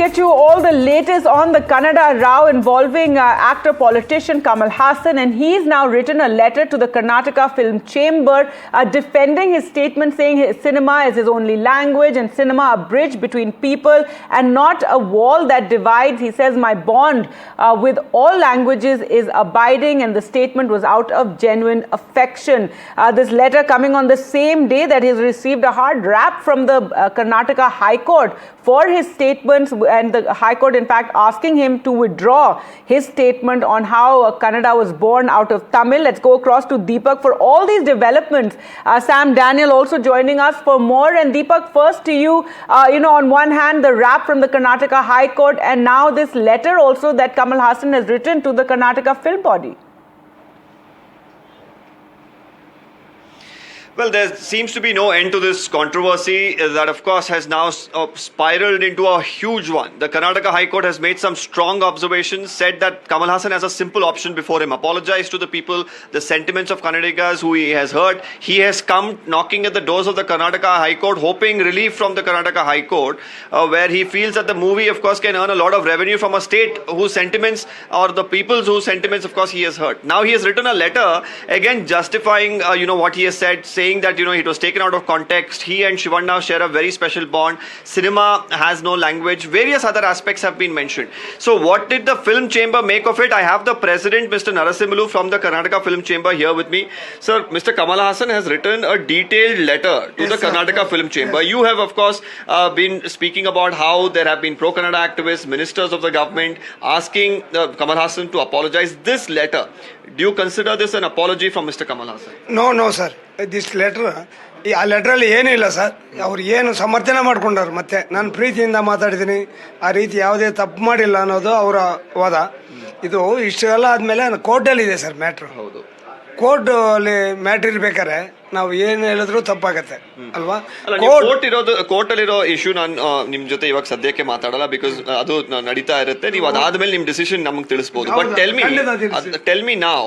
get you all the latest on the Kannada row involving actor-politician Kamal Haasan, and he's now written a letter to the Karnataka Film Chamber defending his statement, saying cinema is his only language and cinema a bridge between people and not a wall that divides. He says, my bond with all languages is abiding, and the statement was out of genuine affection. This letter coming on the same day that he's received a hard rap from the Karnataka High Court for his statements, and the High Court in fact asking him to withdraw his statement on how Kannada was born out of Tamil. Let's go across to Deepak for all these developments. Sam Daniel also joining us for more. And Deepak, first to you, on one hand the rap from the Karnataka High Court, and now this letter also that Kamal Haasan has written to the Karnataka film body. Well, there seems to be no end to this controversy that, of course, has now spiraled into a huge one. The Karnataka High Court has made some strong observations, said that Kamal Haasan has a simple option before him: apologize to the people, the sentiments of Kannadigas who he has hurt. He has come knocking at the doors of the Karnataka High Court, hoping relief from the Karnataka High Court, where he feels that the movie, of course, can earn a lot of revenue from a state whose sentiments, or the people's whose sentiments, of course, he has hurt. Now he has written a letter, again, justifying, what he has said, saying that it was taken out of context. He and Shivanna share a very special bond. Cinema has no language. Various other aspects have been mentioned. So what did the film chamber make of it? I have the president, Mr. Narasimulu, from the Karnataka Film Chamber here with me. Sir, Mr. Kamal Haasan has written a detailed letter to the Karnataka Film Chamber. Yes. You have, of course, been speaking about how there have been pro-Kannada activists, ministers of the government asking Kamal Haasan to apologize. This letter, do you consider this an apology from Mr. Kamal Haasan? No, sir. This letter, ಆ ಲೆಟ್ರಲ್ಲಿ ಏನೂ ಇಲ್ಲ sir. ಅವ್ರು ಏನು ಸಮರ್ಥನೆ ಮಾಡ್ಕೊಂಡಾರು. ಮತ್ತೆ ನಾನು ಪ್ರೀತಿಯಿಂದ ಮಾತಾಡಿದ್ದೀನಿ, ಆ ರೀತಿ ಯಾವುದೇ ತಪ್ಪು ಮಾಡಿಲ್ಲ ಅನ್ನೋದು ಅವರ ವಾದ. ಇದು ಇಷ್ಟೆಲ್ಲ ಆದಮೇಲೆ ಕೋರ್ಟಲ್ಲಿದೆ ಸರ್ ಮ್ಯಾಟ್ರು. ಹೌದು, ಕೋರ್ಟ್ ಅಲ್ಲಿ ಮ್ಯಾಟ್ರ್ ಇರ್ಬೇಕಾದ್ರೆ ನಾವು ಏನು ಹೇಳಿದ್ರು ತಪ್ಪಾಗತ್ತೆ ಅಲ್ವಾ? ಕೋರ್ಟ್ ಅಲ್ಲಿರೋ ಇಶ್ಯೂ ನಾನು ನಿಮ್ ಜೊತೆ ಇವಾಗ ಸದ್ಯಕ್ಕೆ ಮಾತಾಡಲ್ಲ, ಬಿಕಾಸ್ ಅದು ನಡೀತಾ ಇರುತ್ತೆ. ನೀವು ಅದಾದ್ಮೇಲೆ ನಿಮ್ ಡಿಸಿಷನ್ ನಮಗೆ ತಿಳಿಸಬಹುದು. But tell me now,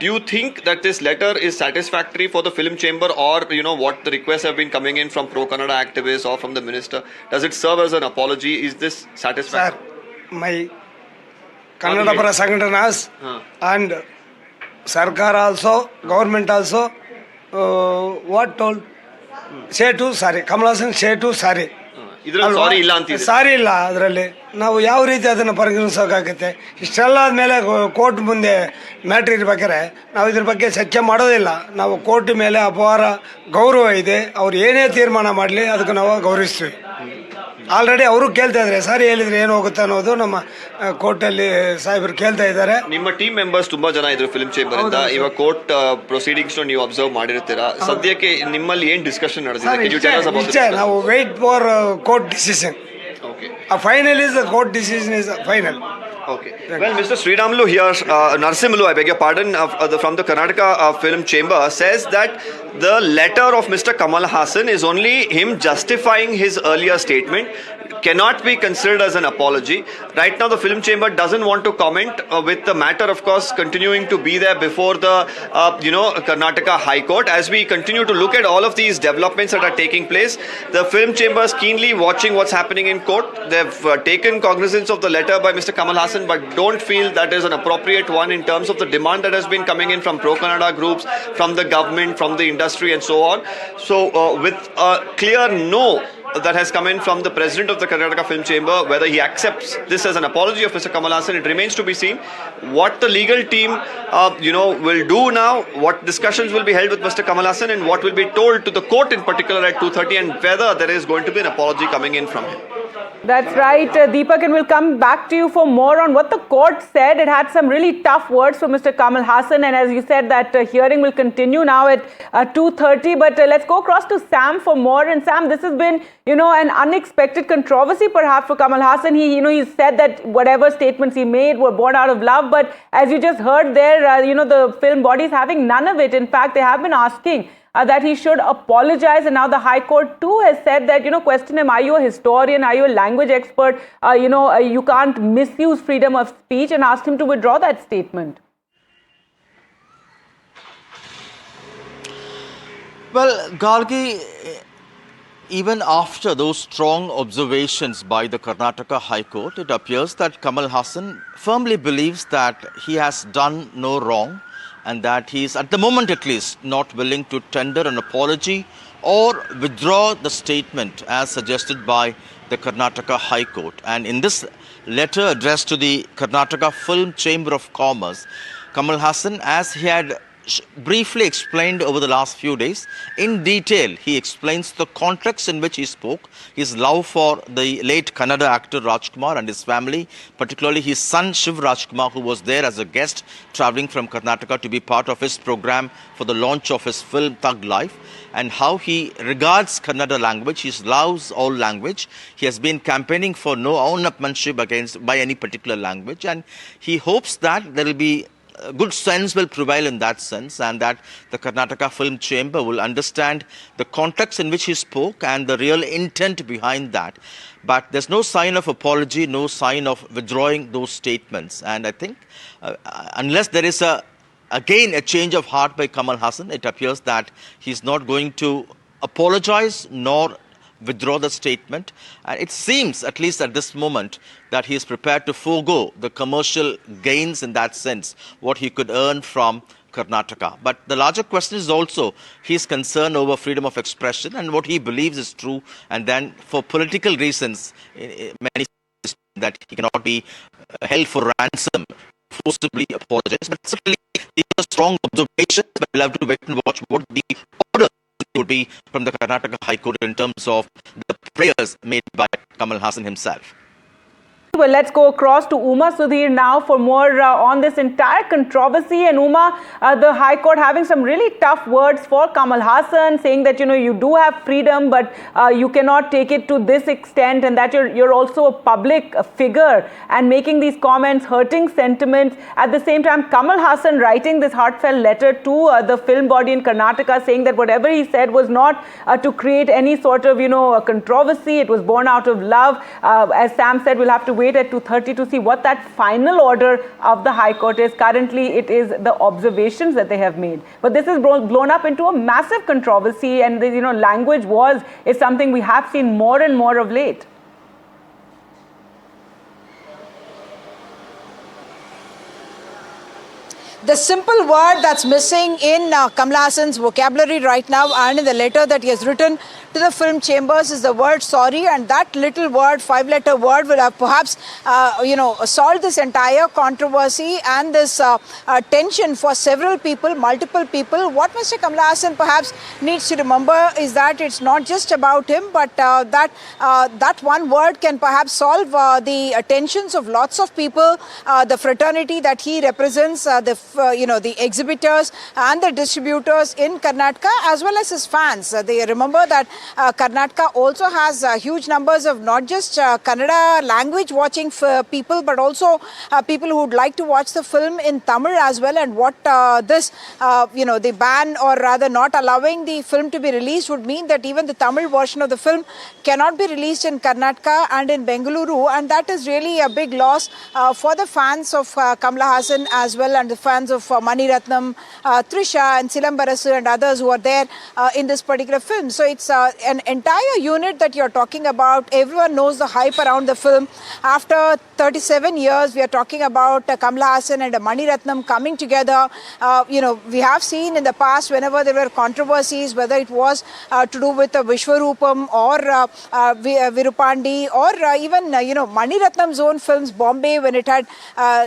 do you think that this letter is satisfactory for the film chamber, or what the request have been coming in from pro Kannada activist or from the minister? Does it serve as an apology? Is this satisfactory? My Kannada ಪರ ಸಂಘಟನಾಸ್ and Sarkar also, government also, what told? Say to sorry. Kamal Haasan say to sorry. ಸಾರಿ ಇಲ್ಲ ಅಂತಿದೆ. ಸಾರಿ ಇಲ್ಲ, ಅದರಲ್ಲಿ ನಾವು ಯಾವ ರೀತಿ ಅದನ್ನು ಪರಿಗಣಿಸೋಕ್ಕಾಗುತ್ತೆ? ಇಷ್ಟೆಲ್ಲ ಆದಮೇಲೆ ಕೋರ್ಟ್ ಮುಂದೆ ಮ್ಯಾಟ್ರ್ ಇರ್ಬೇಕಾದ್ರೆ ನಾವು ಇದ್ರ ಬಗ್ಗೆ ಚರ್ಚೆ ಮಾಡೋದಿಲ್ಲ. ನಾವು ಕೋರ್ಟ್ ಮೇಲೆ ಅಪಾರ ಗೌರವ ಇದೆ. ಅವ್ರು ಏನೇ ತೀರ್ಮಾನ ಮಾಡಲಿ ಅದಕ್ಕೆ ನಾವು ಗೌರವಿಸ್ತೀವಿ. ಆಲ್ರೆಡಿ ಅವರು ಕೇಳ್ತಾ ಇದ್ದಾರೆ, ಸಾರಿ ಹೇಳಿದ್ರೆ ಏನು ಹೋಗುತ್ತೆ ಅನ್ನೋದು ನಮ್ಮ ಕೋರ್ಟಲ್ಲಿ ಸಾಹೇಬರು ಕೇಳ್ತಾ ಇದ್ದಾರೆ. ನಿಮ್ಮ ಟೀಮ್ ಮೆಂಬರ್ಸ್ ತುಂಬಾ ಜನ ಇದ್ರು ಫಿಲ್ಮ್ ಚೇಂಬರ್ ಇಂದ. ಇವಾಗ ಕೋರ್ಟ್ ಪ್ರೊಸೀಡಿಂಗ್ಸ್ ನೀವು ಅಬ್ಸರ್ವ್ ಮಾಡಿರ್ತೀರಾ. ಸದ್ಯಕ್ಕೆ ನಿಮ್ಮಲ್ಲಿ ಏನ್ ಡಿಸ್ಕಷನ್ ನಡೆದಿದೆ? ನಾವು wait for court decision. Final is the court decision is final. Okay. Well, Mr. Sriramulu here, Narasimulu, I beg your pardon, from the Karnataka Film Chamber, says that the letter of Mr. Kamal Haasan is only him justifying his earlier statement, cannot be considered as an apology. Right now, the Film Chamber doesn't want to comment with the matter, of course, continuing to be there before the, Karnataka High Court. As we continue to look at all of these developments that are taking place, the Film Chamber is keenly watching what's happening in court. They've taken cognizance of the letter by Mr. Kamal Haasan, but don't feel that is an appropriate one in terms of the demand that has been coming in from pro-Kannada groups, from the government, from the industry and so on. So with a clear no that has come in from the president of the Karnataka Film Chamber, whether he accepts this as an apology of Mr. Kamal Haasan, it remains to be seen. What the legal team will do now, what discussions will be held with Mr. Kamal Haasan, and what will be told to the court in particular at 2:30, and whether there is going to be an apology coming in from him. That's right, Deepak, and we'll come back to you for more on what the court said. It had some really tough words from Mr. Kamal Haasan, and as you said, that hearing will continue now at 2:30. But let's go across to Sam for more. And Sam, this has been, an unexpected controversy perhaps for Kamal Haasan. He said that whatever statements he made were born out of love, but as you just heard there, the film body is having none of it. In fact, they have been asking that he should apologize, and now the High Court too has said that, question him, are you a historian, are you a language expert, you can't misuse freedom of speech, and asked him to withdraw that statement. Well, Gargi, Even after those strong observations by the Karnataka High Court, it appears that Kamal Haasan firmly believes that he has done no wrong and that he is, at the moment at least, not willing to tender an apology or withdraw the statement as suggested by the Karnataka High Court. And in this letter addressed to the Karnataka Film Chamber of Commerce, Kamal Haasan, as he had briefly explained over the last few days, in detail, he explains the context in which he spoke, his love for the late Kannada actor Rajkumar and his family, particularly his son Shiv Rajkumar, who was there as a guest travelling from Karnataka to be part of his program for the launch of his film Thug Life, and how he regards Kannada language, he loves all language. He has been campaigning for no own-upmanship by any particular language, and he hopes that there will be good sense will prevail in that sense, and that the Karnataka Film Chamber will understand the context in which he spoke and the real intent behind that. But there's no sign of apology, no sign of withdrawing those statements. And I think unless there is again a change of heart by Kamal Haasan, it appears that he's not going to apologize nor withdraw the statement. And it seems, at least at this moment, that he is prepared to forego the commercial gains in that sense, what he could earn from Karnataka. But the larger question is also his concern over freedom of expression and what he believes is true. And then for political reasons, many that he cannot be held for ransom, forcibly apologize. But certainly these are strong observations, but we'll have to wait and watch what the order would be from the Karnataka High Court in terms of the prayers made by Kamal Haasan himself. Well, let's go across to Uma Sudhir now for more on this entire controversy. And Uma, the High Court having some really tough words for Kamal Haasan, saying that, you know, you do have freedom, but you cannot take it to this extent, and that you're also a public figure and making these comments, hurting sentiments. At the same time, Kamal Haasan writing this heartfelt letter to the film body in Karnataka, saying that whatever he said was not to create any sort of, you know, a controversy. It was born out of love. As Sam said, we'll have to wait at 2:30 to see what that final order of the High Court is. Currently, it is the observations that they have made. But this is blown up into a massive controversy, and the, you know, language wars is something we have seen more and more of late. The simple word that's missing in Kamal Haasan's vocabulary right now and in the letter that he has written to the film chambers is the word sorry, and that little word, 5-letter word, will have perhaps solved this entire controversy and this tension for several people, multiple people. What Mr. Kamal Haasan perhaps needs to remember is that it's not just about him, but that one word can perhaps solve the tensions of lots of people, the fraternity that he represents, the exhibitors and the distributors in Karnataka, as well as his fans. They remember that Karnataka also has huge numbers of not just Kannada language watching people, but also people who would like to watch the film in Tamil as well. And what the ban, or rather not allowing the film to be released, would mean that even the Tamil version of the film cannot be released in Karnataka and in Bengaluru, and that is really a big loss for the fans of Kamal Haasan as well, and the fans of Mani Ratnam, Trisha and Silambarasu and others who are there in this particular film. So it's an entire unit that you're talking about. Everyone knows the hype around the film. After 37 years, we are talking about Kamal Haasan and Mani Ratnam coming together. We have seen in the past, whenever there were controversies, whether it was to do with Vishwarupam or Virupandi, or even Mani Ratnam's own films, Bombay, when it had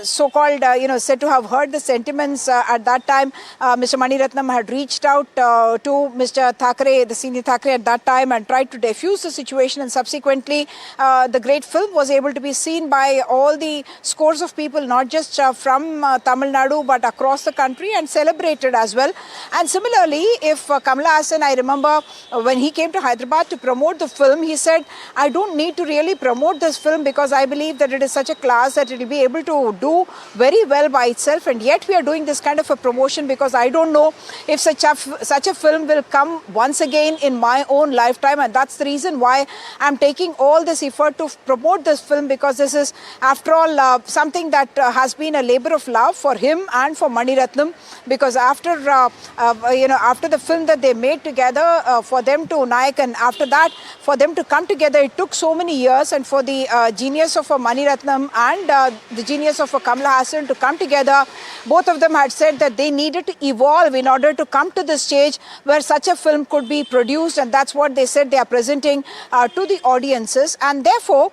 so-called said to have heard the sentiments at that time. Mr. Mani Ratnam had reached out to Mr. Thackeray, the senior Thackeray at that time, and tried to defuse the situation, and subsequently the great film was able to be seen by all the scores of people, not just from Tamil Nadu but across the country, and celebrated as well. And similarly, if Kamal Haasan, I remember when he came to Hyderabad to promote the film, he said, I don't need to really promote this film because I believe that it is such a class that it will be able to do very well by itself. And yet we are doing this kind of a promotion because I don't know if such a film will come once again in my own lifetime, and that's the reason why I'm taking all this effort to promote this film, because this is, after all, something that has been a labor of love for him and for Mani Ratnam, because after the film that they made together, for them to Nayak, and after that for them to come together, it took so many years, and for the genius of Mani Ratnam and the genius of Kamal Haasan to come together, both of them had said that they needed to evolve in order to come to the stage where such a film could be produced, and that's what they said they are presenting to the audiences. And therefore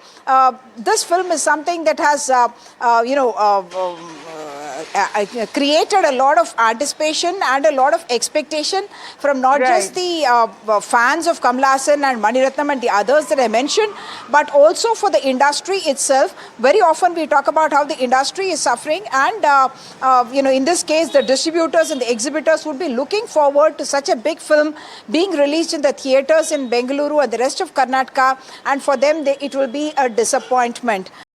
this film is something that has created a lot of anticipation and a lot of expectation from not just the fans of Kamal Haasan and Mani Ratnam and the others that I mentioned, but also for the industry itself. Very often we talk about how the industry is suffering, and in this case the distributors and the exhibitors would be looking forward to such a big film being released in the theatres in Bengaluru and the rest of Karnataka, and for them it will be a disappointment.